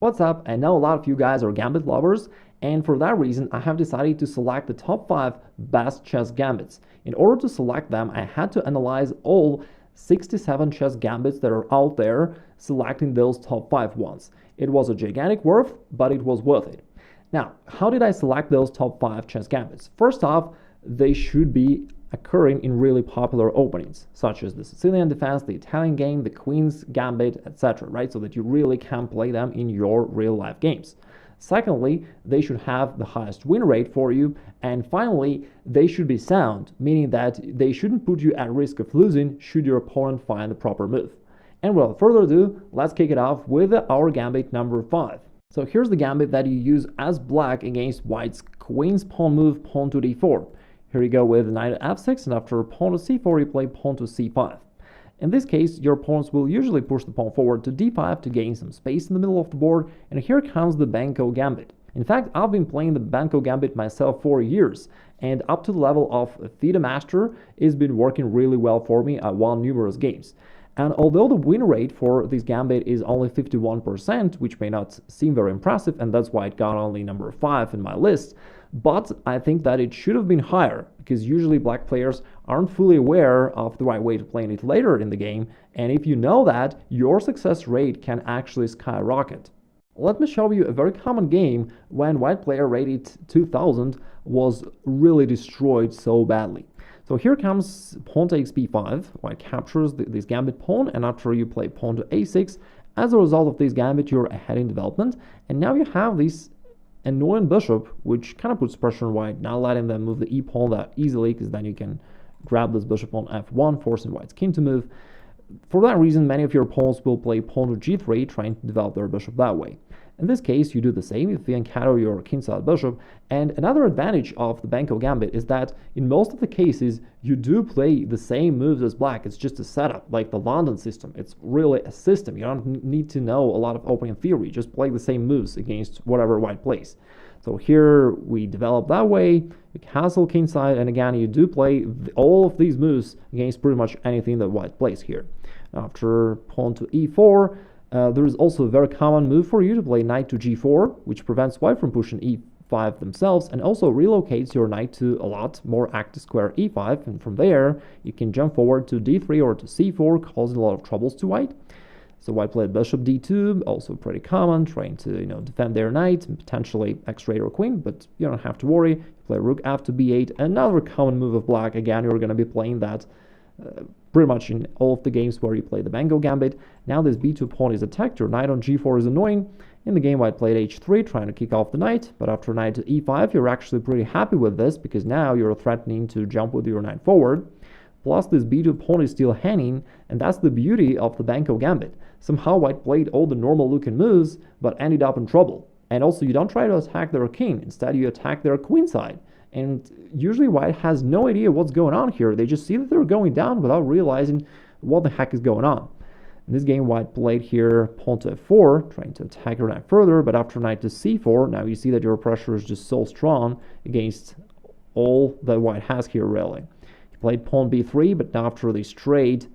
What's up? I know a lot of you guys are Gambit lovers, and for that reason, I have decided to select the top 5 best chess gambits. In order to select them, I had to analyze all 67 chess gambits that are out there, selecting those top 5 ones. It was a gigantic work, but it was worth it. Now, how did I select those top 5 chess gambits? First off, they should be occurring in really popular openings, such as the Sicilian defense, the Italian game, the Queen's Gambit, etc., right? So that you really can play them in your real life games. Secondly, they should have the highest win rate for you. And finally, they should be sound, meaning that they shouldn't put you at risk of losing should your opponent find the proper move. And without further ado, let's kick it off with our gambit number 5. So here's the gambit that you use as black against white's queen's pawn move, pawn to d4. Here you go with knight to f6, and after pawn to c4, you play pawn to c5. In this case, your opponents will usually push the pawn forward to d5 to gain some space in the middle of the board, and here comes the Benko Gambit. In fact, I've been playing the Benko Gambit myself for years, and up to the level of FIDE Master, it's been working really well for me. I won numerous games. And although the win rate for this gambit is only 51%, which may not seem very impressive, and that's why it got only number 5 in my list, but I think that it should have been higher, because usually black players aren't fully aware of the right way to play it later in the game, and if you know that, your success rate can actually skyrocket. Let me show you a very common game when white player rated 2000 was really destroyed so badly. So here comes pawn takes b5, white captures this gambit pawn, and after you play pawn to a6, as a result of this gambit you're ahead in development, and now you have this annoying bishop, which kind of puts pressure on white, not letting them move the e-pawn that easily, because then you can grab this bishop on f1, forcing white's king to move. For that reason, many of your opponents will play pawn to g3, trying to develop their bishop that way. In this case, you do the same if you encounter your kingside bishop, and another advantage of the Benko Gambit is that in most of the cases, you do play the same moves as black. It's just a setup, like the London system. It's really a system. You don't need to know a lot of opening theory. Just play the same moves against whatever white plays. So here we develop that way, you castle kingside, and again, you do play all of these moves against pretty much anything that white plays here. After pawn to e4, there is also a very common move for you to play knight to g4, which prevents white from pushing e5 themselves, and also relocates your knight to a lot more active square e5, and from there you can jump forward to d3 or to c4, causing a lot of troubles to white. So white played bishop d2, also pretty common, trying to defend their knight and potentially x-ray your queen, but you don't have to worry. You play rook f to b8, another common move of black. Again, you're going to be playing that pretty much in all of the games where you play the Benko Gambit. Now this b2 pawn is attacked, your knight on g4 is annoying. In the game, white played h3, trying to kick off the knight, but after knight to e5, you're actually pretty happy with this, because now you're threatening to jump with your knight forward. Plus, this b2 pawn is still hanging, and that's the beauty of the Benko Gambit. Somehow, white played all the normal-looking moves, but ended up in trouble. And also, you don't try to attack their king. Instead, you attack their queen side. And usually, white has no idea what's going on here. They just see that they're going down without realizing what the heck is going on. In this game, white played here pawn to f4, trying to attack your knight further, but after knight to c4, now you see that your pressure is just so strong against all that white has here, really. Played pawn b3, but now after this trade,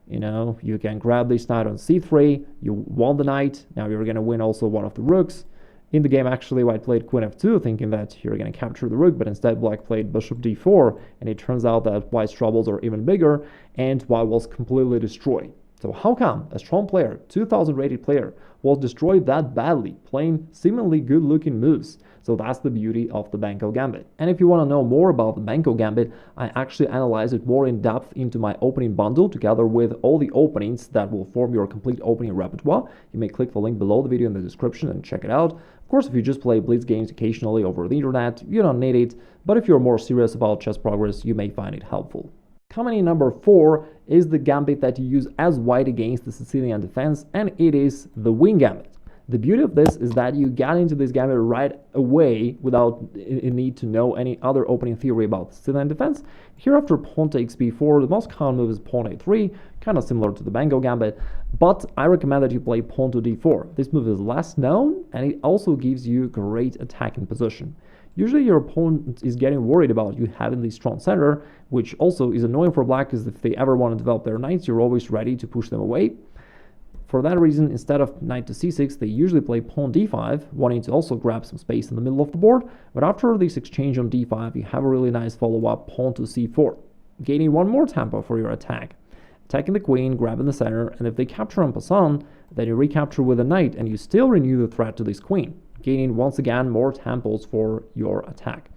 you can grab this knight on c3, you won the knight, now you're going to win also one of the rooks. In the game, actually, white played queen f2, thinking that you're going to capture the rook, but instead black played bishop d4, and it turns out that white's troubles are even bigger, and white was completely destroyed. So how come a strong player, 2000 rated player, was destroyed that badly, playing seemingly good-looking moves? So that's the beauty of the Benko Gambit. And if you want to know more about the Benko Gambit, I actually analyze it more in depth into my opening bundle, together with all the openings that will form your complete opening repertoire. You may click the link below the video in the description and check it out. Of course, if you just play blitz games occasionally over the internet, you don't need it, but if you're more serious about chess progress, you may find it helpful. Coming in number 4 is the gambit that you use as white against the Sicilian defense, and it is the wing gambit. The beauty of this is that you get into this gambit right away without a need to know any other opening theory about the Sicilian defense. Here, after pawn takes b4, the most common move is pawn a3, kind of similar to the Benko Gambit, but I recommend that you play pawn to d4. This move is less known, and it also gives you great attacking position. Usually your opponent is getting worried about you having the strong center, which also is annoying for black, because if they ever want to develop their knights, you're always ready to push them away. For that reason, instead of knight to c6, they usually play pawn d5, wanting to also grab some space in the middle of the board. But after this exchange on d5, you have a really nice follow-up pawn to c4, gaining one more tempo for your attack. Attacking the queen, grabbing the center, and if they capture en passant, then you recapture with a knight, and you still renew the threat to this queen, gaining once again more tempos for your attack.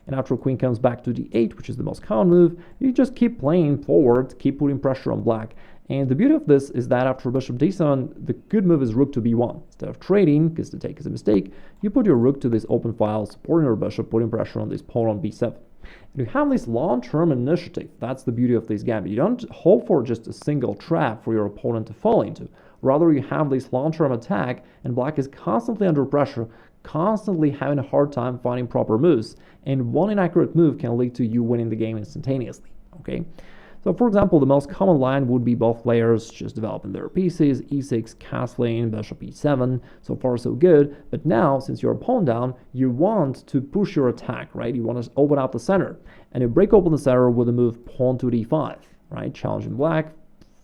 And after queen comes back to d8, which is the most common move, you just keep playing forward, keep putting pressure on black. And the beauty of this is that after bishop d7, the good move is rook to b1. Instead of trading, because the take is a mistake, you put your rook to this open file, supporting your bishop, putting pressure on this pawn on b7. And you have this long-term initiative. That's the beauty of this gambit. You don't hope for just a single trap for your opponent to fall into. Rather, you have this long-term attack, and black is constantly under pressure, constantly having a hard time finding proper moves, and one inaccurate move can lead to you winning the game instantaneously. Okay? So, for example, the most common line would be both players just developing their pieces, e6, castling, bishop e7, so far so good. But now, since you're a pawn down, you want to push your attack, right? You want to open up the center, and you break open the center with the move pawn to d5, right? Challenging black,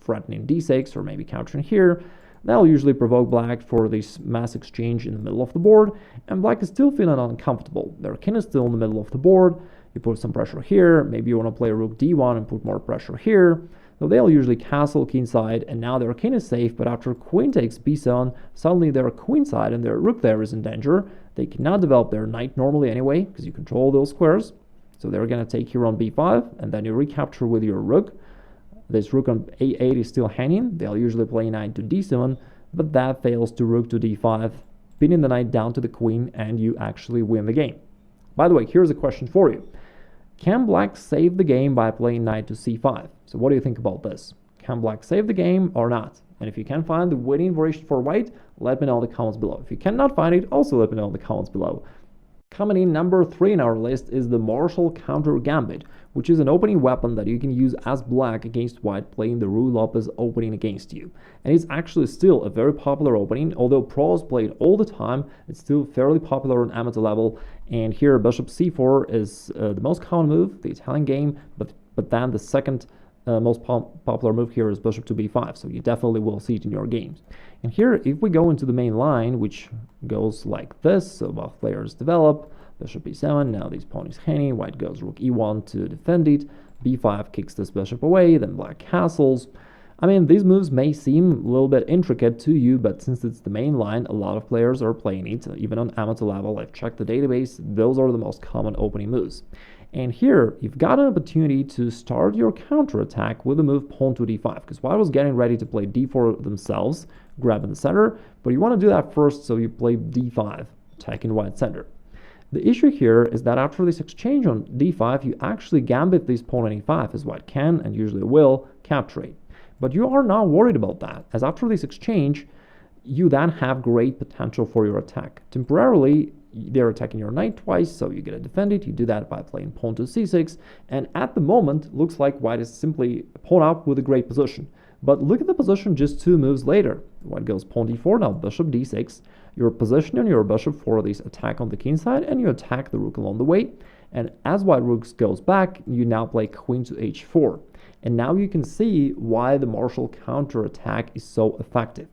threatening d6, or maybe capturing here. That'll usually provoke black for this mass exchange in the middle of the board, and black is still feeling uncomfortable. Their king is still in the middle of the board. You put some pressure here, maybe you want to play rook d1 and put more pressure here. So they'll usually castle queenside, and now their king is safe, but after queen takes b7, suddenly their queenside and their rook there is in danger. They cannot develop their knight normally anyway, because you control those squares. So they're going to take here on b5, and then you recapture with your rook. This rook on a8 is still hanging. They'll usually play knight to d7, but that fails to rook to d5, pinning the knight down to the queen, and you actually win the game. By the way, here's a question for you. Can black save the game by playing knight to c5? So what do you think about this? Can black save the game or not? And if you can find the winning variation for white, let me know in the comments below. If you cannot find it, also let me know in the comments below. Coming in number 3 in our list is the Marshall Counter Gambit, which is an opening weapon that you can use as black against white playing the Roux Lopez opening against you. And it's actually still a very popular opening, although pros play it all the time, it's still fairly popular on amateur level. And here bishop c4 is the most common move, the Italian game, but then the second most popular move here is bishop to b5, so you definitely will see it in your games. And here, if we go into the main line, which goes like this, so both players develop, bishop e7, now this pawn is hanging, white goes rook e1 to defend it, b5 kicks this bishop away, then black castles. I mean, these moves may seem a little bit intricate to you, but since it's the main line, a lot of players are playing it, even on amateur level. I've checked the database, those are the most common opening moves. And here, you've got an opportunity to start your counterattack with the move pawn to d5, because white was getting ready to play d4 themselves, grabbing the center, but you want to do that first, so you play d5, attacking white center. The issue here is that after this exchange on d5, you actually gambit this pawn on e5, as white can, and usually will, capture it. But you are not worried about that, as after this exchange, you then have great potential for your attack. Temporarily, they're attacking your knight twice, so you get to defend it. You do that by playing pawn to c6, and at the moment, looks like white is simply pawn up with a great position. But look at the position just 2 moves later. White goes pawn d4, now bishop d6. You're positioning your bishop for this attack on the king side, and you attack the rook along the way. And as white rook goes back, you now play queen to h4. And now you can see why the Marshall counterattack is so effective.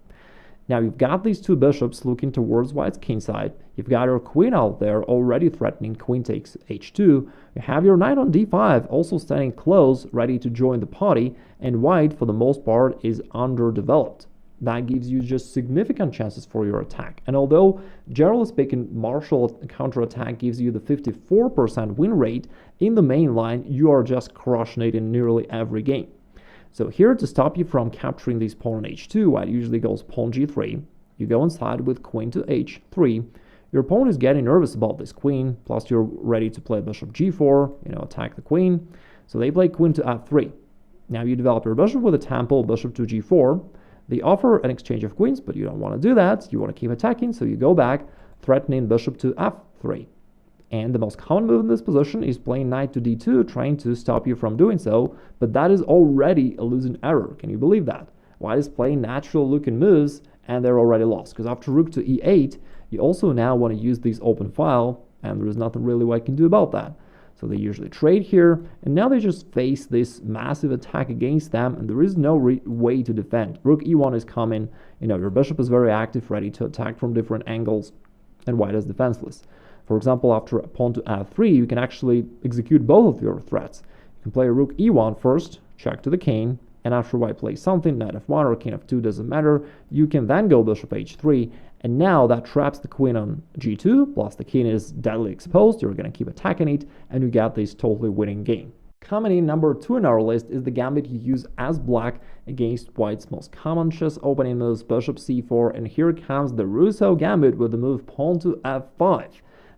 Now you've got these 2 bishops looking towards white's king side. You've got your queen out there already threatening queen takes h2. You have your knight on d5 also standing close, ready to join the party, and white, for the most part, is underdeveloped. That gives you just significant chances for your attack. And although, generally speaking, Marshall counterattack gives you the 54% win rate, in the main line, you are just crushing it in nearly every game. So here, to stop you from capturing this pawn on h2, white usually goes pawn g3. You go inside with queen to h3. Your opponent is getting nervous about this queen, plus you're ready to play bishop g4, attack the queen. So they play queen to f3. Now you develop your bishop with a tempo, bishop to g4. They offer an exchange of queens, but you don't want to do that. You want to keep attacking, so you go back, threatening bishop to f3. And the most common move in this position is playing knight to d2, trying to stop you from doing so, but that is already a losing error. Can you believe that? White is playing natural-looking moves, and they're already lost, because after rook to e8, you also now want to use this open file, and there is nothing really white can do about that. So they usually trade here, and now they just face this massive attack against them, and there is no way to defend. Rook e1 is coming, Your bishop is very active, ready to attack from different angles, and white is defenseless. For example, after a pawn to f3, you can actually execute both of your threats. You can play rook e1 first, check to the king, and after white plays something, knight f1 or king f2, doesn't matter, you can then go bishop h3, and now that traps the queen on g2, plus the king is deadly exposed, you're going to keep attacking it, and you get this totally winning game. Coming in number 2 in our list is the gambit you use as black against white's most common chess opening moves, bishop c4, and here comes the Rousseau gambit with the move pawn to f5.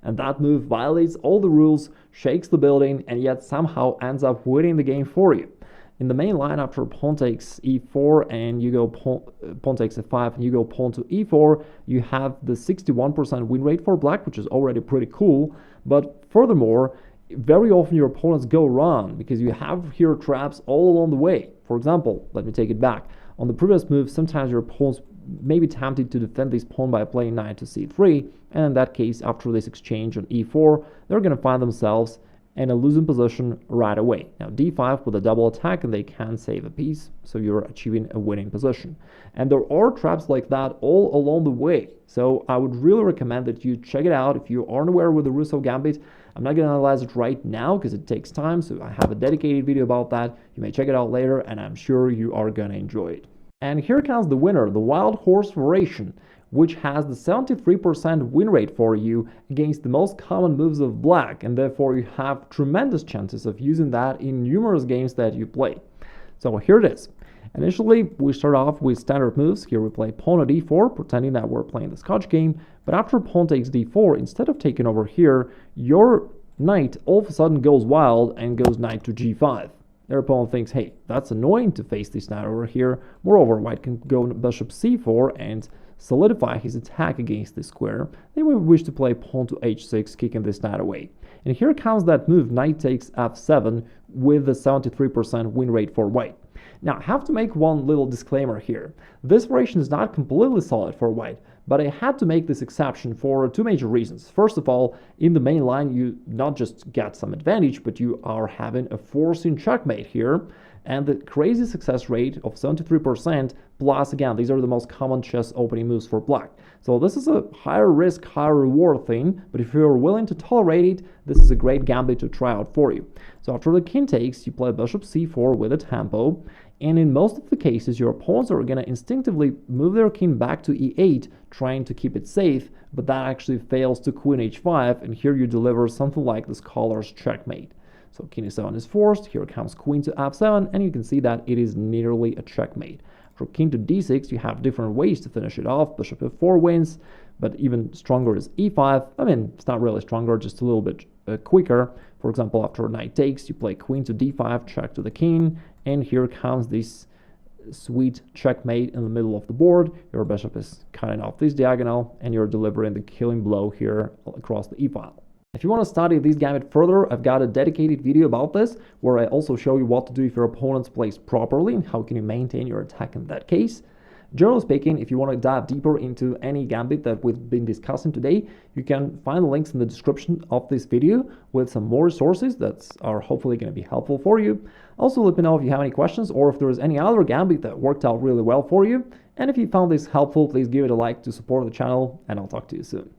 And that move violates all the rules, shakes the building, and yet somehow ends up winning the game for you. In the main line, after pawn takes e4 and you go pawn takes f5 and you go pawn to e4, you have the 61% win rate for black, which is already pretty cool. But furthermore, very often your opponents go wrong because you have here traps all along the way. For example, let me take it back. On the previous move, sometimes your opponents may be tempted to defend this pawn by playing knight to c3, and in that case, after this exchange on e4, they're going to find themselves in a losing position right away. Now d5 with a double attack, and they can save a piece, so you're achieving a winning position. And there are traps like that all along the way, so I would really recommend that you check it out. If you aren't aware with the Rousseau gambit, I'm not going to analyze it right now because it takes time, so I have a dedicated video about that. You may check it out later, and I'm sure you are going to enjoy it. And here comes the winner, the wild horse variation, which has the 73% win rate for you against the most common moves of black, and therefore you have tremendous chances of using that in numerous games that you play. So here it is. Initially, we start off with standard moves. Here we play pawn to d4, pretending that we're playing the Scotch game, but after pawn takes d4, instead of taking over here, your knight all of a sudden goes wild and goes knight to g5. Their opponent thinks, hey, that's annoying to face this knight over here. Moreover, white can go bishop c4 and solidify his attack against this square. They will wish to play pawn to h6, kicking this knight away. And here comes that move, knight takes f7, with the 73% win rate for white. Now, I have to make one little disclaimer here. This variation is not completely solid for white, but I had to make this exception for two major reasons. First of all, in the main line, you not just get some advantage, but you are having a forcing checkmate here, and the crazy success rate of 73%, plus again, these are the most common chess opening moves for black. So this is a higher risk, higher reward thing, but if you're willing to tolerate it, this is a great gambit to try out for you. So after the king takes, you play bishop c4 with a tempo, and in most of the cases, your opponents are going to instinctively move their king back to e8, trying to keep it safe, but that actually fails to queen h5, and here you deliver something like the scholar's checkmate. So king e7 is forced, here comes queen to f7, and you can see that it is nearly a checkmate. For king to d6, you have different ways to finish it off. Bishop f4 wins, but even stronger is e5. I mean, it's not really stronger, just a little bit quicker. For example, after knight takes, you play queen to d5, check to the king, and here comes this sweet checkmate in the middle of the board. Your bishop is cutting off this diagonal, and you're delivering the killing blow here across the e-file. If you want to study this gambit further, I've got a dedicated video about this, where I also show you what to do if your opponent's plays properly and how can you maintain your attack in that case. Generally speaking, if you want to dive deeper into any gambit that we've been discussing today, you can find the links in the description of this video with some more resources that are hopefully going to be helpful for you. Also, let me know if you have any questions or if there is any other gambit that worked out really well for you. And if you found this helpful, please give it a like to support the channel, and I'll talk to you soon.